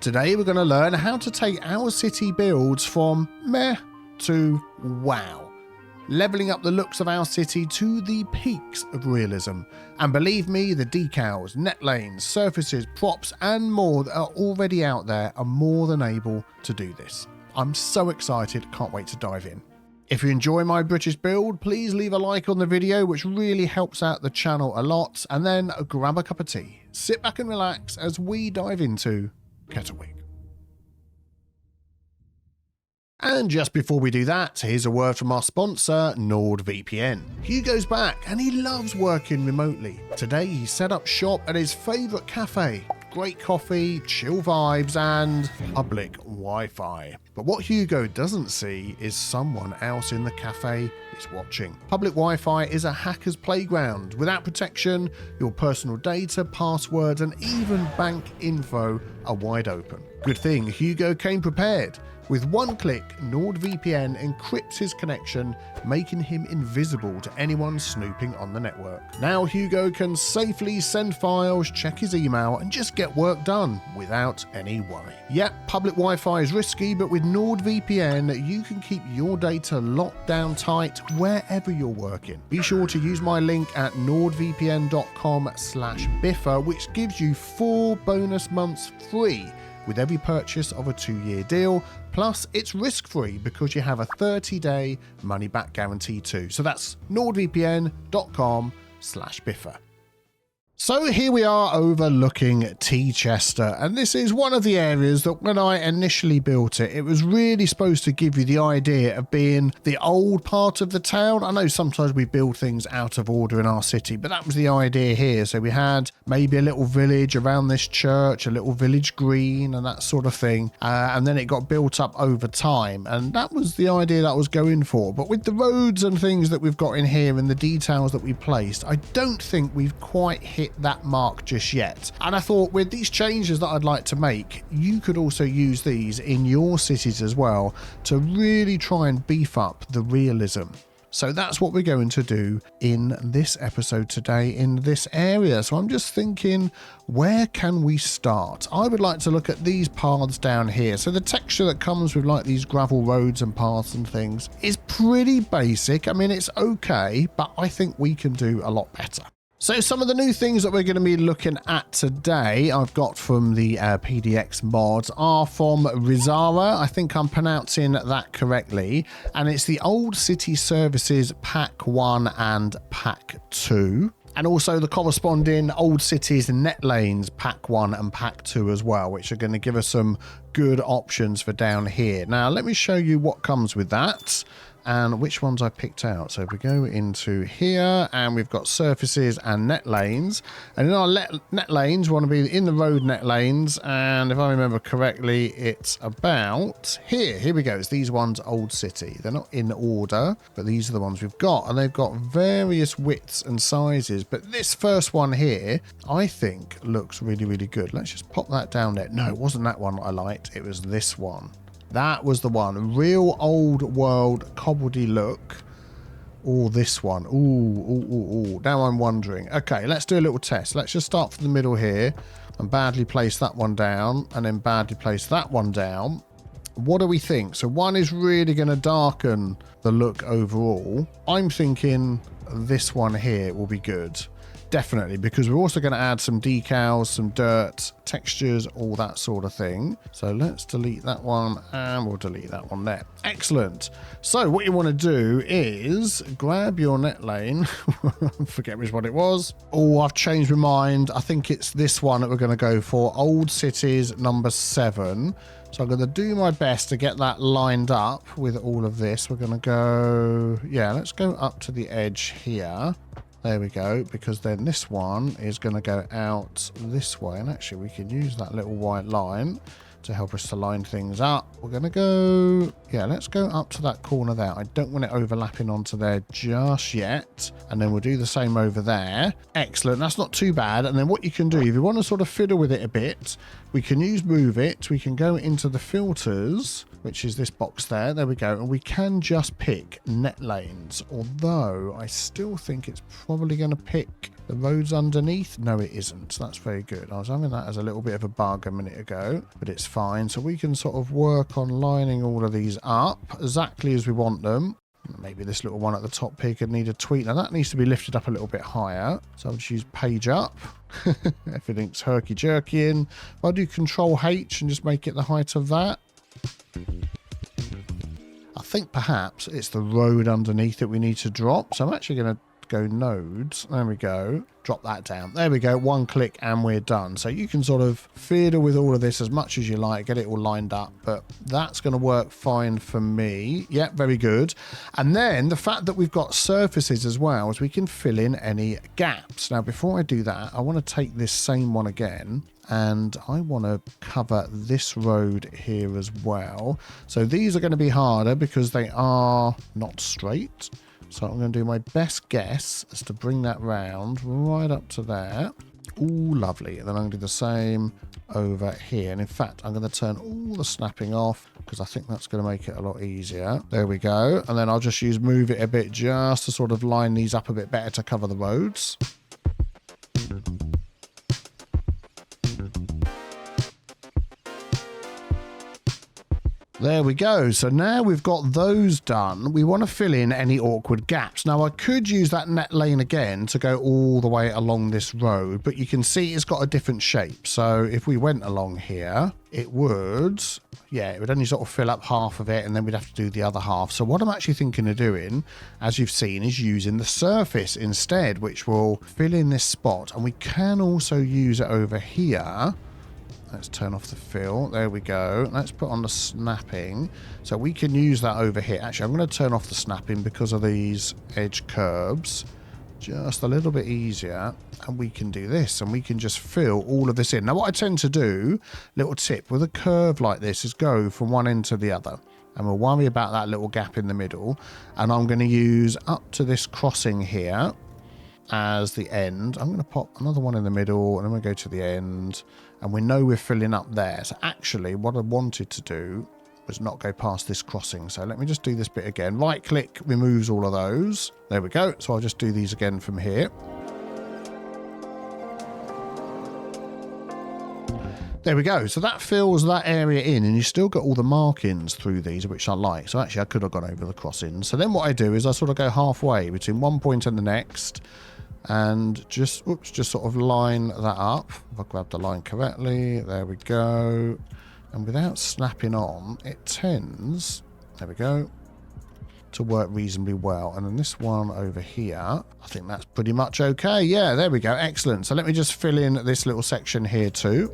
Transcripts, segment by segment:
Today we're going to learn how to take our city builds from meh to wow, leveling up the looks of our city to the peaks of realism. And believe me, the decals, netlanes, surfaces, props and more that are already out there are more than able to do this. I'm so excited, can't wait to dive in. If you enjoy my British build, please leave a like on the video, which really helps out the channel a lot, and then grab a cup of tea. Sit back and relax as we dive into Kettlewick. And just before we do that, here's a word from our sponsor, NordVPN. Hugo's back and he loves working remotely. Today he set up shop at his favourite cafe. Great coffee, chill vibes and public Wi-Fi. But what Hugo doesn't see is someone else in the cafe is watching. Public Wi-Fi is a hacker's playground. Without protection, your personal data, passwords and even bank info are wide open. Good thing Hugo came prepared. With one click, NordVPN encrypts his connection, making him invisible to anyone snooping on the network. Now Hugo can safely send files, check his email, and just get work done without any worry. Yep, public Wi-Fi is risky, but with NordVPN, you can keep your data locked down tight wherever you're working. Be sure to use my link at nordvpn.com/Biffa, which gives you 4 bonus months free with every purchase of a 2-year deal. Plus, it's risk-free because you have a 30-day money-back guarantee too. So that's nordvpn.com/Biffa. So here we are overlooking Teachester, and this is one of the areas that when I initially built it, it was really supposed to give you the idea of being the old part of the town. I know sometimes we build things out of order in our city, but that was the idea here. So we had maybe a little village around this church, a little village green and that sort of thing, and then it got built up over time, and that was the idea that I was going for. But with the roads and things that we've got in here and the details that we placed, I don't think we've quite hit that mark just yet. And I thought with these changes that I'd like to make, you could also use these in your cities as well to really try and beef up the realism. So that's what we're going to do in this episode today in this area. So I'm just thinking, where can we start? I would like to look at these paths down here. So the texture that comes with like these gravel roads and paths and things is pretty basic. I mean, it's okay, but I think we can do a lot better. So some of the new things that we're going to be looking at today, I've got from the PDX Mods, are from Rizara. I think I'm pronouncing that correctly. And it's the Old City Services Pack 1 and Pack 2. And also the corresponding Old Cities Netlanes Pack 1 and Pack 2 as well, which are going to give us some good options for down here. Now, let me show you what comes with that and which ones I picked out. So if we go into here and we've got surfaces and net lanes, and in our net lanes we want to be in the road net lanes, and if I remember correctly it's about here we go. It's these ones, Old City. They're not in order, but these are the ones we've got, and they've got various widths and sizes, but this first one here I think looks really, really good. Let's just pop that down there. No, it wasn't that one I liked, it was this one. That was the one. Real old world cobbledy look. Or this one. Ooh. Now I'm wondering. Okay, let's do a little test. Let's just start from the middle here and badly place that one down and then badly place that one down. What do we think? So one is really going to darken the look overall. I'm thinking this one here will be good. Definitely, because we're also going to add some decals, some dirt, textures, all that sort of thing. So let's delete that one and we'll delete that one there. Excellent. So what you want to do is grab your net lane. Forget which one it was. Oh, I've changed my mind. I think it's this one that we're going to go for. Old Cities number 7. So I'm going to do my best to get that lined up with all of this. We're going to go, yeah, let's go up to the edge here. There we go, because then this one is going to go out this way. And actually, we can use that little white line to help us to line things up. We're going to go, yeah, let's go up to that corner there. I don't want it overlapping onto there just yet. And then we'll do the same over there. Excellent. That's not too bad. And then what you can do, if you want to sort of fiddle with it a bit, we can use Move It. We can go into the filters, which is this box there. There we go. And we can just pick net lanes, although I still think it's probably going to pick The road's underneath? No, it isn't. That's very good. I was having that as a little bit of a bug a minute ago, but it's fine. So we can sort of work on lining all of these up exactly as we want them. Maybe this little one at the top here could need a tweak. Now that needs to be lifted up a little bit higher. So I'll just use page up. Everything's herky-jerky in. If I do Control H and just make it the height of that. I think perhaps it's the road underneath that we need to drop. So I'm actually going to go nodes. There we go. Drop that down. There we go. One click and we're done. So you can sort of fiddle with all of this as much as you like. Get it all lined up. But that's going to work fine for me. Yeah, very good. And then the fact that we've got surfaces as well is we can fill in any gaps. Now, before I do that, I want to take this same one again. And I want to cover this road here as well. So these are going to be harder because they are not straight. So I'm going to do my best guess as to bring that round right up to there. Ooh, lovely. And then I'm going to do the same over here. And in fact, I'm going to turn all the snapping off because I think that's going to make it a lot easier. There we go. And then I'll just use move it a bit just to sort of line these up a bit better to cover the roads. There we go. So now we've got those done. We want to fill in any awkward gaps. Now I could use that net lane again to go all the way along this road, but you can see it's got a different shape. So if we went along here, it would, yeah, it would only sort of fill up half of it and then we'd have to do the other half. So what I'm actually thinking of doing, as you've seen, is using the surface instead, which will fill in this spot. And we can also use it over here. Let's turn off the fill. There we go. Let's put on the snapping. So we can use that over here. Actually, I'm going to turn off the snapping because of these edge curbs. Just a little bit easier. And we can do this. And we can just fill all of this in. Now, what I tend to do, little tip, with a curve like this is go from one end to the other. And we'll worry about that little gap in the middle. And I'm going to use up to this crossing here as the end. I'm going to pop another one in the middle. And then we'll go to the end. And we know we're filling up there. So actually, what I wanted to do was not go past this crossing. So let me just do this bit again. Right click removes all of those. There we go. So I'll just do these again from here. There we go. So that fills that area in and you still got all the markings through these, which I like. So actually I could have gone over the crossings. So then what I do is I sort of go halfway between one point and the next. And just sort of line that up. If I grab the line correctly, there we go. And without snapping on, it tends, there we go, to work reasonably well. And then this one over here, I think that's pretty much okay. Yeah, there we go. Excellent. So let me just fill in this little section here too.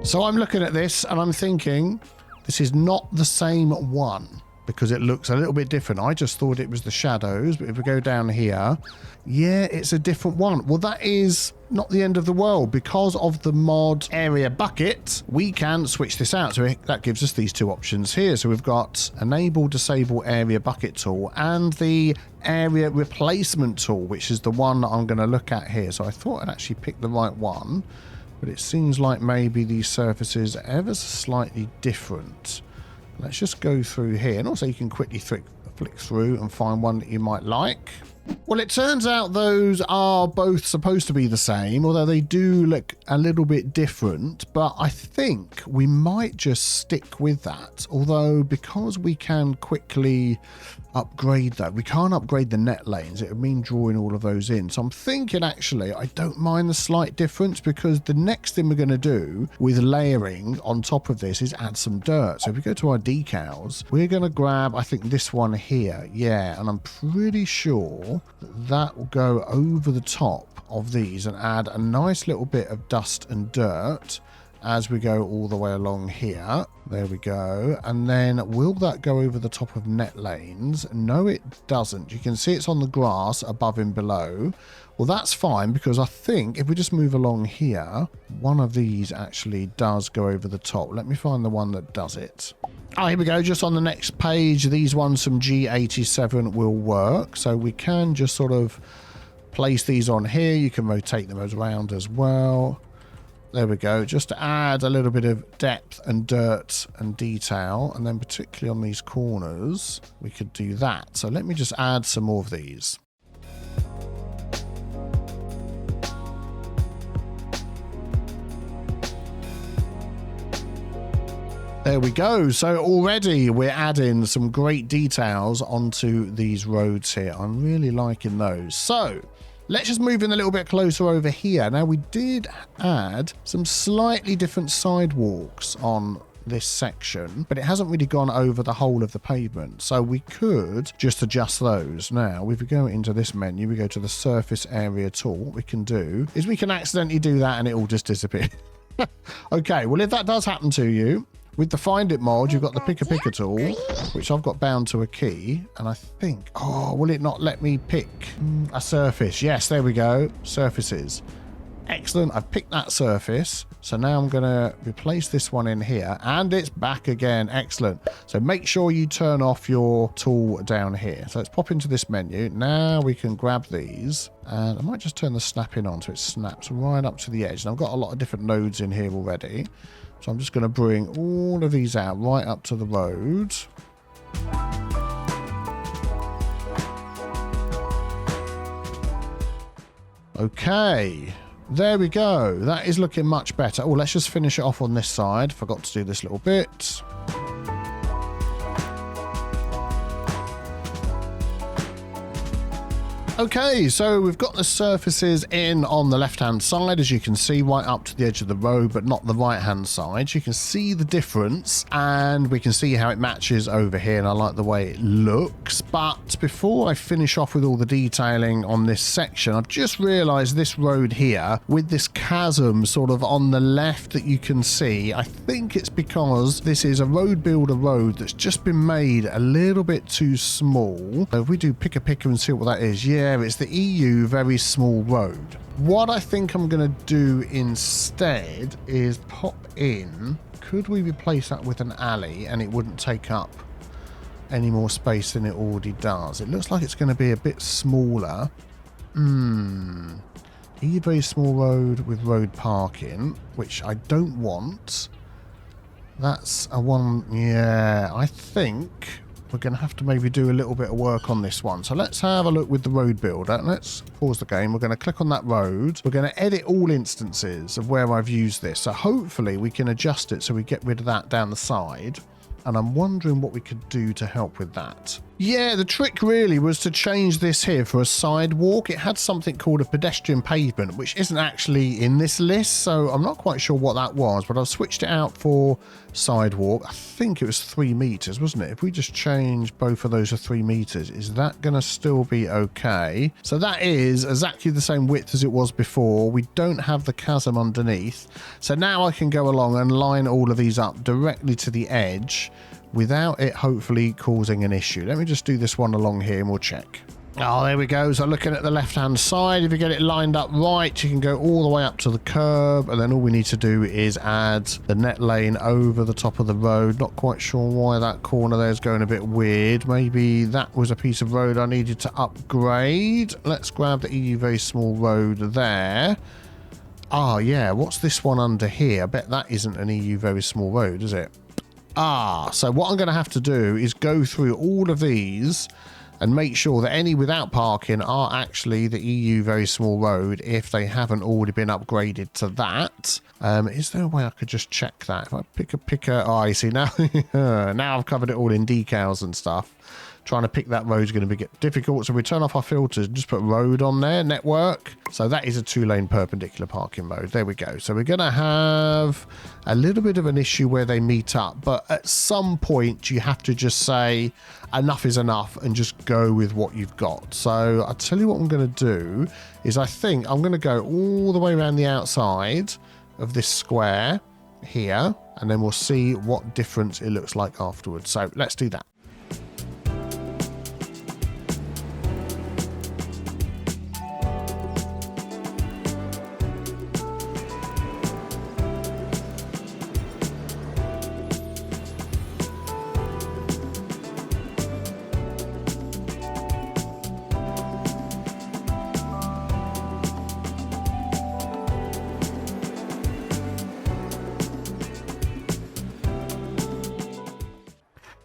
So I'm looking at this and I'm thinking this is not the same one because it looks a little bit different. I just thought it was the shadows, but if we go down here, yeah, it's a different one. Well, that is not the end of the world. Because of the mod area bucket, we can switch this out. So that gives us these two options here. So we've got enable disable area bucket tool and the area replacement tool, which is the one that I'm going to look at here. So I thought I'd actually picked the right one. But it seems like maybe these surfaces are ever so slightly different. Let's just go through here. And also you can quickly flick through and find one that you might like. Well, it turns out those are both supposed to be the same, although they do look a little bit different. But I think we might just stick with that. Although because we can quickly upgrade that, we can't upgrade the net lanes. It would mean drawing all of those in. So I'm thinking actually I don't mind the slight difference because the next thing we're going to do with layering on top of this is add some dirt. So if we go to our decals, we're going to grab, I think, this one here. Yeah, and I'm pretty sure that will go over the top of these and add a nice little bit of dust and dirt as we go all the way along here. There we go. And then will that go over the top of net lanes? No, it doesn't. You can see it's on the grass above and below. Well, that's fine because I think if we just move along here, one of these actually does go over the top. Let me find the one that does it. Oh, here we go. Just on the next page, these ones from G87 will work. So we can just sort of place these on here. You can rotate them around as well. There we go. Just to add a little bit of depth and dirt and detail. And then particularly on these corners, we could do that. So let me just add some more of these. There we go. So already we're adding some great details onto these roads here. I'm really liking those. So let's just move in a little bit closer over here. Now we did add some slightly different sidewalks on this section, but it hasn't really gone over the whole of the pavement. So we could just adjust those. Now, if we go into this menu, we go to the surface area tool. What we can do is we can accidentally do that and it will just disappear. Okay, well, if that does happen to you, with the Find It mod, you've got the Picker tool, which I've got bound to a key. And I think, oh, will it not let me pick a surface? Yes, there we go. Surfaces. Excellent. I've picked that surface. So now I'm going to replace this one in here. And it's back again. Excellent. So make sure you turn off your tool down here. So let's pop into this menu. Now we can grab these. And I might just turn the snapping on so it snaps right up to the edge. And I've got a lot of different nodes in here already. So I'm just going to bring all of these out right up to the road. Okay, there we go. That is looking much better. Oh, let's just finish it off on this side. Forgot to do this little bit. Okay, so we've got the surfaces in on the left-hand side, as you can see, right up to the edge of the road, but not the right-hand side. You can see the difference, and we can see how it matches over here, and I like the way it looks. But before I finish off with all the detailing on this section, I've just realised this road here, with this chasm sort of on the left that you can see, I think it's because this is a road builder road that's just been made a little bit too small. So if we do pick and see what that is, yeah, it's the EU very small road. What I think I'm going to do instead is pop in. Could we replace that with an alley and it wouldn't take up any more space than it already does? It looks like it's going to be a bit smaller. EU very small road with road parking, which I don't want. That's a one. Yeah, I think we're going to have to maybe do a little bit of work on this one. So let's have a look with the road builder. Let's pause the game. We're going to click on that road. We're going to edit all instances of where I've used this. So hopefully we can adjust it so we get rid of that down the side. And I'm wondering what we could do to help with that. Yeah, the trick really was to change this here for a sidewalk. It had something called a pedestrian pavement, which isn't actually in this list, so I'm not quite sure what that was, but I've switched it out for sidewalk. I think it was 3 meters, wasn't it? If we just change both of those to 3 meters, is that going to still be okay? So that is exactly the same width as it was before. We don't have the chasm underneath. So now I can go along and line all of these up directly to the edge without it hopefully causing an issue. Let me just do this one along here and we'll check. Oh, there we go. So looking at the left-hand side, if you get it lined up right, you can go all the way up to the curb, and then all we need to do is add the net lane over the top of the road. Not quite sure why that corner there is going a bit weird. Maybe that was a piece of road I needed to upgrade. Let's grab the EU very small road there. Ah, yeah. What's this one under here? I bet that isn't an EU very small road, is it? Ah, so what I'm going to have to do is go through all of these and make sure that any without parking are actually the EU very small road if they haven't already been upgraded to that. Is there a way I could just check that? If I pick a picker, oh, I see now. Now I've covered it all in decals and stuff. Trying to pick that road is going to be difficult, so we turn off our filters and just put road on there, network. So that is a 2-lane perpendicular parking mode. There we go. So we're going to have a little bit of an issue where they meet up, but at some point you have to just say enough is enough and just go with what you've got. So I'll tell you what I'm going to do is I think I'm going to go all the way around the outside of this square here, and then we'll see what difference it looks like afterwards. So let's do that.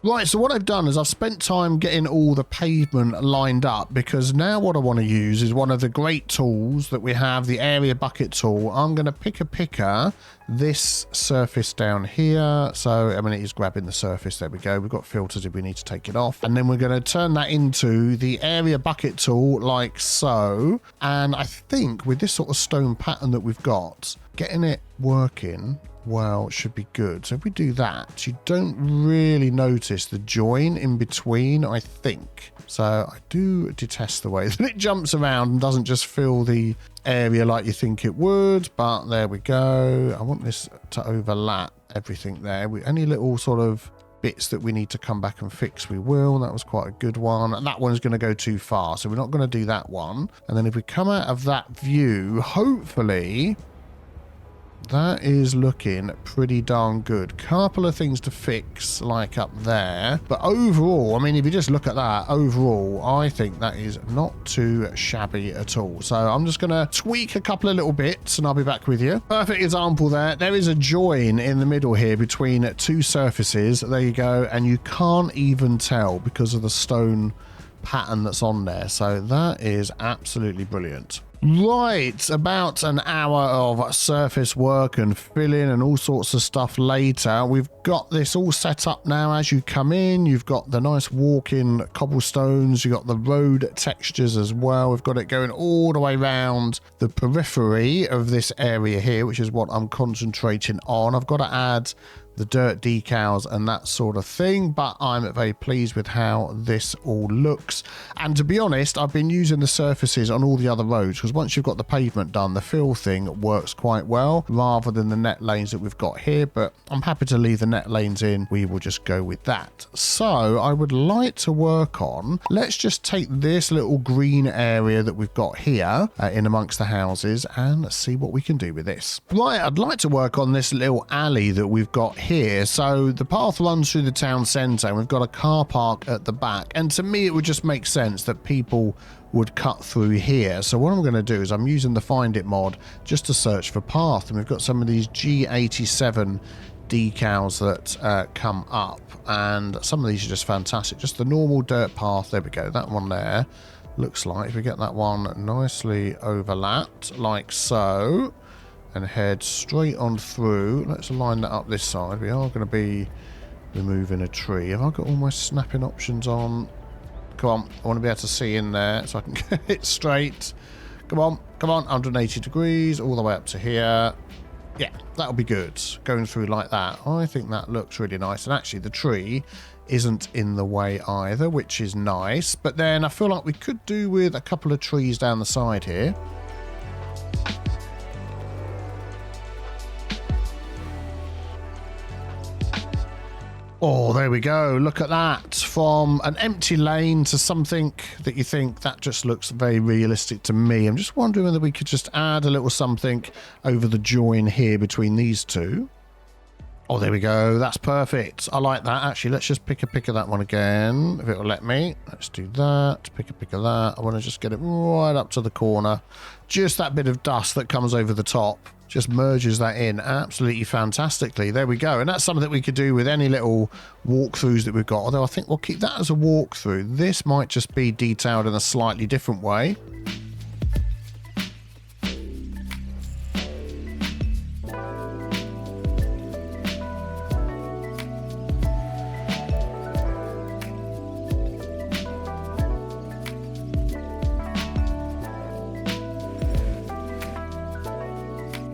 Right, so what I've done is I've spent time getting all the pavement lined up, because now what I want to use is one of the great tools that we have, the area bucket tool. I'm going to picker this surface down here. So, I mean, it is grabbing the surface. There we go. We've got filters if we need to take it off. And then we're going to turn that into the area bucket tool like so. And I think with this sort of stone pattern that we've got, getting it working, well, it should be good. So if we do that, you don't really notice the join in between, I think. So I do detest the way that it jumps around and doesn't just fill the area like you think it would, but there we go. I want this to overlap everything there. Any little sort of bits that we need to come back and fix, we will. That was quite a good one. And that one's going to go too far, so we're not going to do that one. And then if we come out of that view, hopefully that is looking pretty darn good. Couple of things to fix, like up there. But overall, I mean, if you just look at that, overall, I think that is not too shabby at all. So I'm just going to tweak a couple of little bits and I'll be back with you. Perfect example there. There is a join in the middle here between two surfaces. There you go. And you can't even tell because of the stone pattern that's on there. So that is absolutely brilliant. Right, about an hour of surface work and filling and all sorts of stuff later. We've got this all set up now. As you come in, you've got the nice walk-in cobblestones. You've got the road textures as well. We've got it going all the way around the periphery of this area here, which is what I'm concentrating on. I've got to add the dirt decals and that sort of thing, but I'm very pleased with how this all looks. And to be honest, I've been using the surfaces on all the other roads, because once you've got the pavement done, the fill thing works quite well rather than the net lanes that we've got here. But I'm happy to leave the net lanes in. We will just go with that. So I would like to work on, let's just take this little green area that we've got here in amongst the houses and see what we can do with this. Right, I'd like to work on this little alley that we've got here. So the path runs through the town centre and we've got a car park at the back, and to me it would just make sense that people would cut through here. So what I'm going to do is I'm using the Find It mod just to search for path, and we've got some of these G87 decals that come up, and some of these are just fantastic. Just the normal dirt path. There we go. That one there looks like, if we get that one nicely overlapped like so and head straight on through. Let's line that up this side. We are going to be removing a tree. Have I got all my snapping options on? Come on, I want to be able to see in there so I can get it straight. Come on, 180 degrees all the way up to here. Yeah, that'll be good. Going through like that. I think that looks really nice. And actually the tree isn't in the way either, which is nice. But then I feel like we could do with a couple of trees down the side here. Oh, there we go. Look at that. From an empty lane to something that you think that just looks very realistic to me. I'm just wondering whether we could just add a little something over the join here between these two. Oh, there we go. That's perfect. I like that. Actually, let's just pick of that one again, if it'll let me. Let's do that. Pick of that. I want to just get it right up to the corner. Just that bit of dust that comes over the top just merges that in absolutely fantastically. There we go. And that's something that we could do with any little walkthroughs that we've got. Although I think we'll keep that as a walkthrough. This might just be detailed in a slightly different way.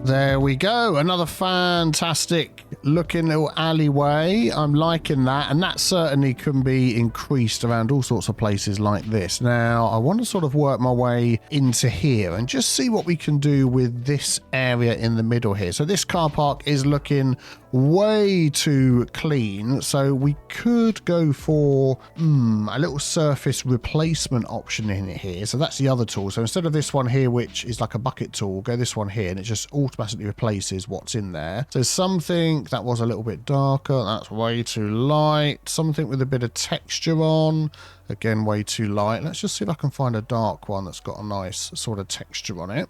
There we go. Another fantastic looking little alleyway. I'm liking that. And that certainly can be increased around all sorts of places like this. Now, I want to sort of work my way into here and just see what we can do with this area in the middle here. So this car park is looking way too clean. So we could go for a little surface replacement option in here. So that's the other tool. So instead of this one here, which is like a bucket tool, go this one here and it just automatically replaces what's in there. So something that was a little bit darker, that's way too light. Something with a bit of texture on, again way too light. Let's just see if I can find a dark one that's got a nice sort of texture on it.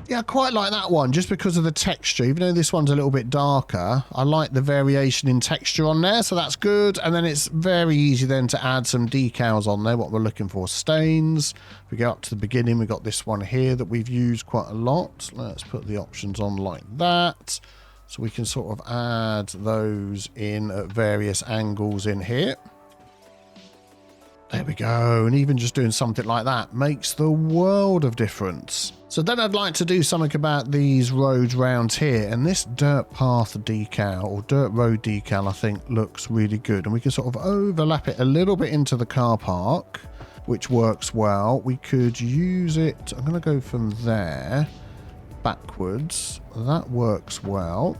Yeah, I quite like that one just because of the texture. Even though this one's a little bit darker, I like the variation in texture on there, so that's good. And then it's very easy then to add some decals on there, what we're looking for. Stains. If we go up to the beginning, we've got this one here that we've used quite a lot. Let's put the options on like that. So we can sort of add those in at various angles in here. There we go. And even just doing something like that makes the world of difference. So then I'd like to do something about these roads round here. And this dirt path decal or dirt road decal, I think looks really good. And we can sort of overlap it a little bit into the car park, which works well. We could use it. I'm going to go from there backwards. That works well.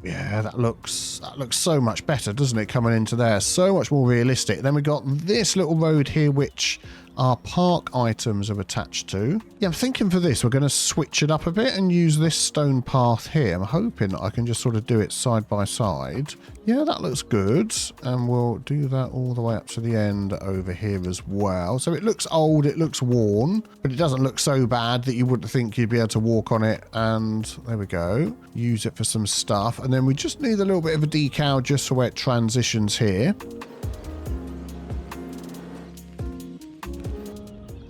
Yeah, that looks so much better, doesn't it, coming into there? So much more realistic. Then we've got this little road here, which our park items are attached to. Yeah, I'm thinking for this, we're going to switch it up a bit and use this stone path here. I'm hoping that I can just sort of do it side by side. Yeah, that looks good. And we'll do that all the way up to the end over here as well. So it looks old, it looks worn, but it doesn't look so bad that you wouldn't think you'd be able to walk on it. And there we go. Use it for some stuff. And then we just need a little bit of a decal just so where it transitions here.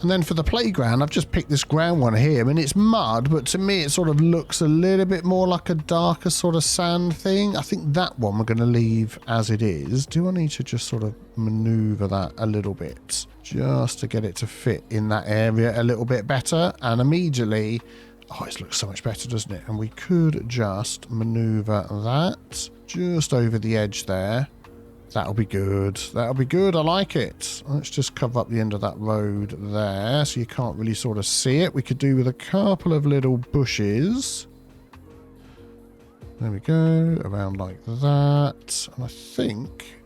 And then for the playground, I've just picked this ground one here. I mean, it's mud, but to me, it sort of looks a little bit more like a darker sort of sand thing. I think that one we're going to leave as it is. Do I need to just sort of maneuver that a little bit just to get it to fit in that area a little bit better? And immediately, oh, it looks so much better, doesn't it? And we could just maneuver that just over the edge there. That'll be good. That'll be good. I like it. Let's just cover up the end of that road there so you can't really sort of see it. We could do with a couple of little bushes. There we go. Around like that. And I think,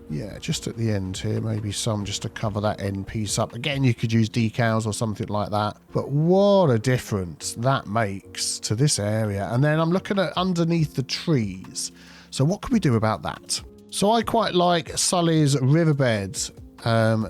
yeah, just at the end here, maybe some just to cover that end piece up. Again, you could use decals or something like that. But what a difference that makes to this area. And then I'm looking at underneath the trees. So what can we do about that? So I quite like Sully's riverbed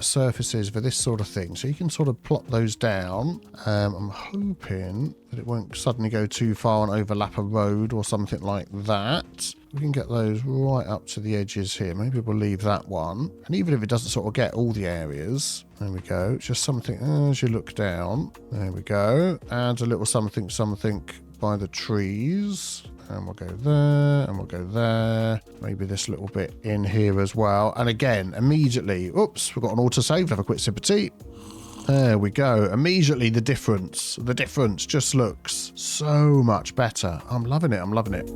surfaces for this sort of thing. So you can sort of plot those down. I'm hoping that it won't suddenly go too far and overlap a road or something like that. We can get those right up to the edges here. Maybe we'll leave that one. And even if it doesn't sort of get all the areas, there we go. It's just something as you look down. There we go. Add a little something by the trees. And we'll go there, and we'll go there. Maybe this little bit in here as well. And again, immediately, oops, we've got an autosave. Have a quick sip of tea. There we go. Immediately, the difference just looks so much better. I'm loving it. I'm loving it.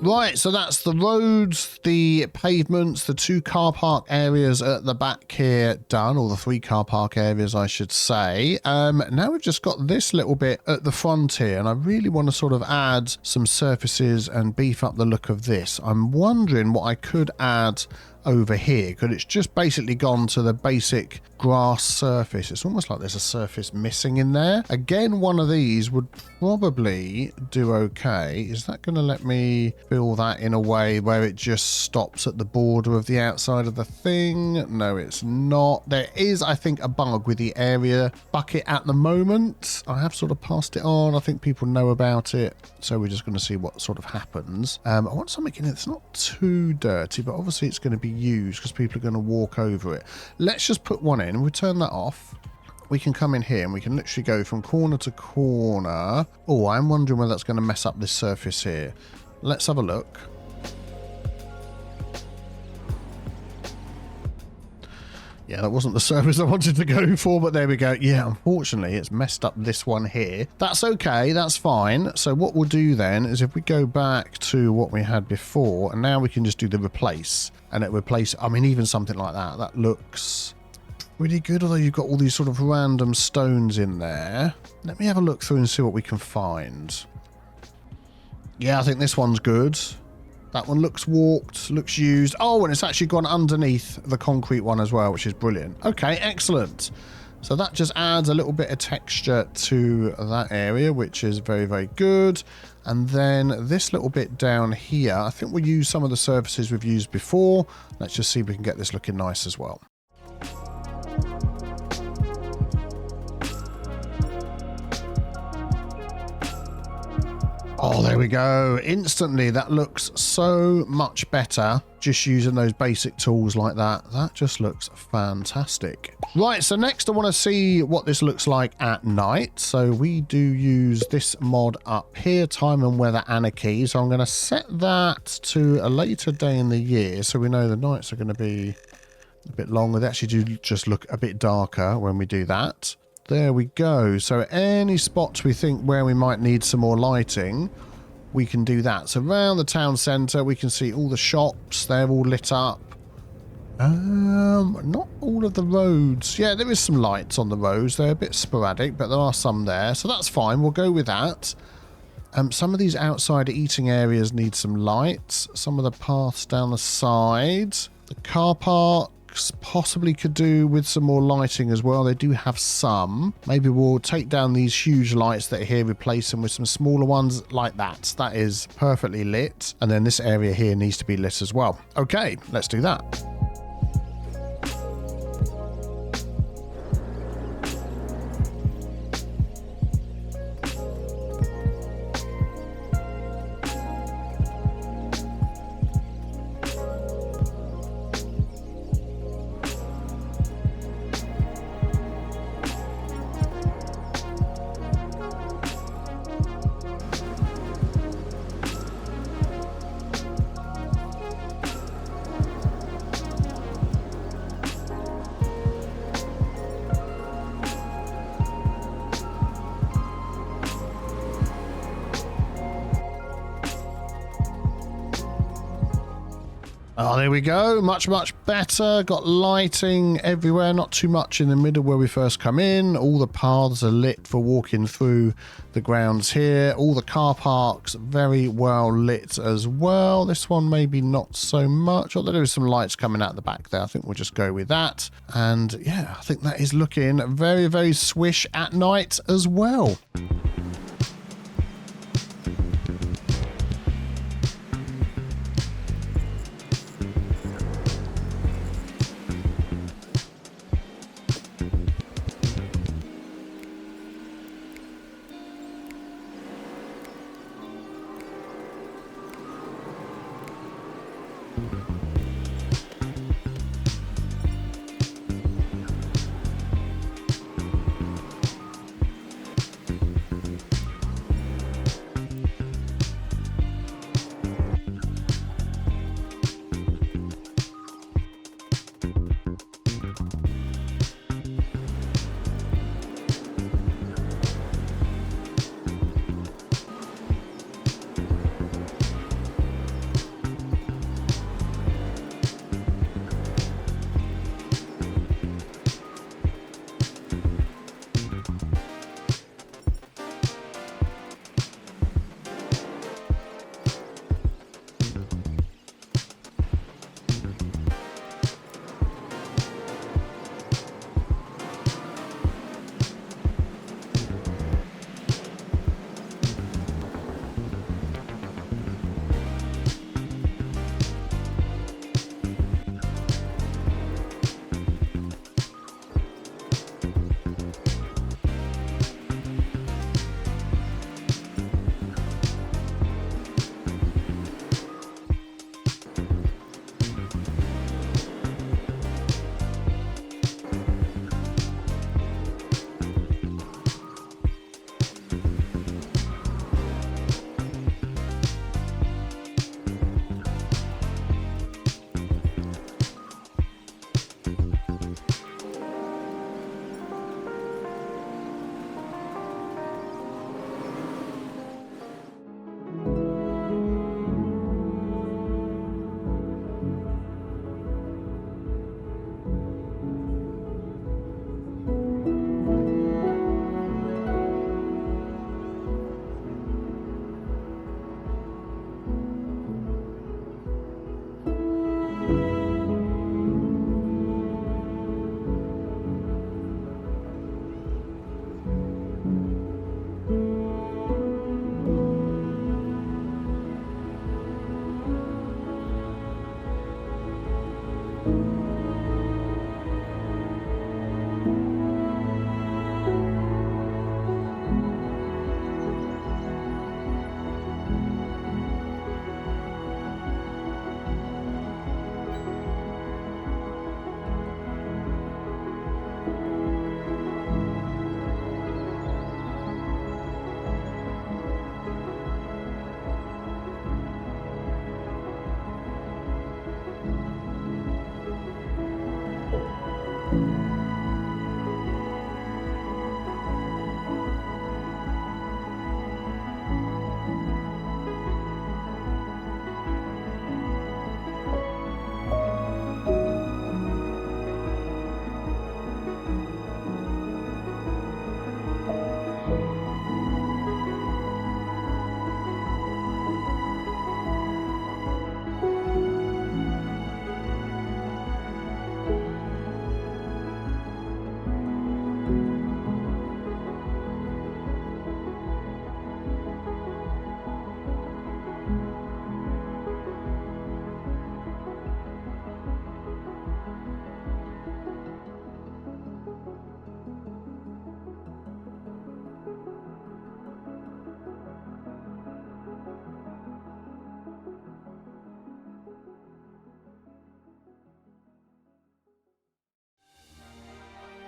Right, so that's the roads, the pavements, the 2 car park areas at the back here done, or the 3 car park areas, I should say. Now we've just got this little bit at the front here, and I really want to sort of add some surfaces and beef up the look of this. I'm wondering what I could add over here, because it's just basically gone to the basic grass surface. It's almost like there's a surface missing in there. Again, one of these would probably do okay. Is that going to let me fill that in a way where it just stops at the border of the outside of the thing? No, it's not. There is, I think, a bug with the area bucket at the moment. I have sort of passed it on. I think people know about it. So we're just going to see what sort of happens. I want something in it that's not too dirty, but obviously it's going to be used because people are going to walk over it. Let's just put one in and we turn that off. We can come in here and we can literally go from corner to corner. Oh, I'm wondering whether that's going to mess up this surface here. Let's have a look. Yeah, that wasn't the surface I wanted to go for, but there we go. Yeah, unfortunately, it's messed up this one here. That's okay, that's fine. So what we'll do then is if we go back to what we had before, and now we can just do the replace. And it replace, I mean, even something like that, that looks really good, although you've got all these sort of random stones in there. Let me have a look through and see what we can find. Yeah, I think this one's good. That one looks warped, looks used. Oh, and it's actually gone underneath the concrete one as well, which is brilliant. Okay, excellent. So that just adds a little bit of texture to that area, which is very, very good. And then this little bit down here, I think we'll use some of the surfaces we've used before. Let's just see if we can get this looking nice as well. Oh, there we go. Instantly, that looks so much better just using those basic tools like that. That just looks fantastic. Right, so next I want to see what this looks like at night. So we do use this mod up here, Time and Weather Anarchy. So I'm going to set that to a later day in the year so we know the nights are going to be a bit longer. They actually do just look a bit darker when we do that. There we go. So any spots we think where we might need some more lighting, we can do that. So around the town centre, we can see all the shops. They're all lit up. Not all of the roads. Yeah, there is some lights on the roads. They're a bit sporadic, but there are some there. So that's fine. We'll go with that. Some of these outside eating areas need some lights. Some of the paths down the side. The car park possibly could do with some more lighting as well. They do have some. Maybe we'll take down these huge lights that are here, replace them with some smaller ones like that. That is perfectly lit. And then this area here needs to be lit as well. Okay, let's do that. Oh, there we go. Much, much better. Got lighting everywhere. Not too much in the middle where we first come in. All the paths are lit for walking through the grounds here. All the car parks very well lit as well. This one maybe not so much. Although there is some lights coming out the back there. I think we'll just go with that. And yeah, I think that is looking very, very swish at night as well.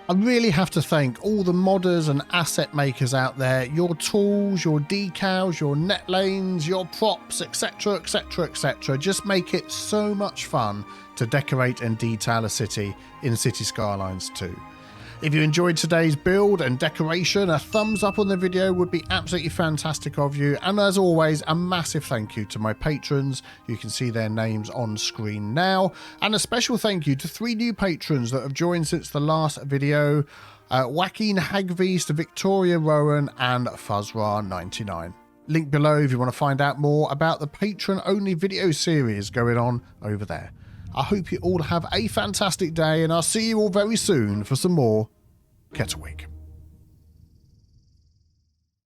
I really have to thank all the modders and asset makers out there. Your tools, your decals, your netlanes, your props, etc, etc, etc. Just make it so much fun to decorate and detail a city in City Skylines 2. If you enjoyed today's build and decoration, a thumbs up on the video would be absolutely fantastic of you. And as always, a massive thank you to my patrons. You can see their names on screen now. And a special thank you to 3 new patrons that have joined since the last video. Joaquin Hagvist, Victoria Rowan and Fuzzra99. Link below if you want to find out more about the patron-only video series going on over there. I hope you all have a fantastic day, and I'll see you all very soon for some more Kettlewick.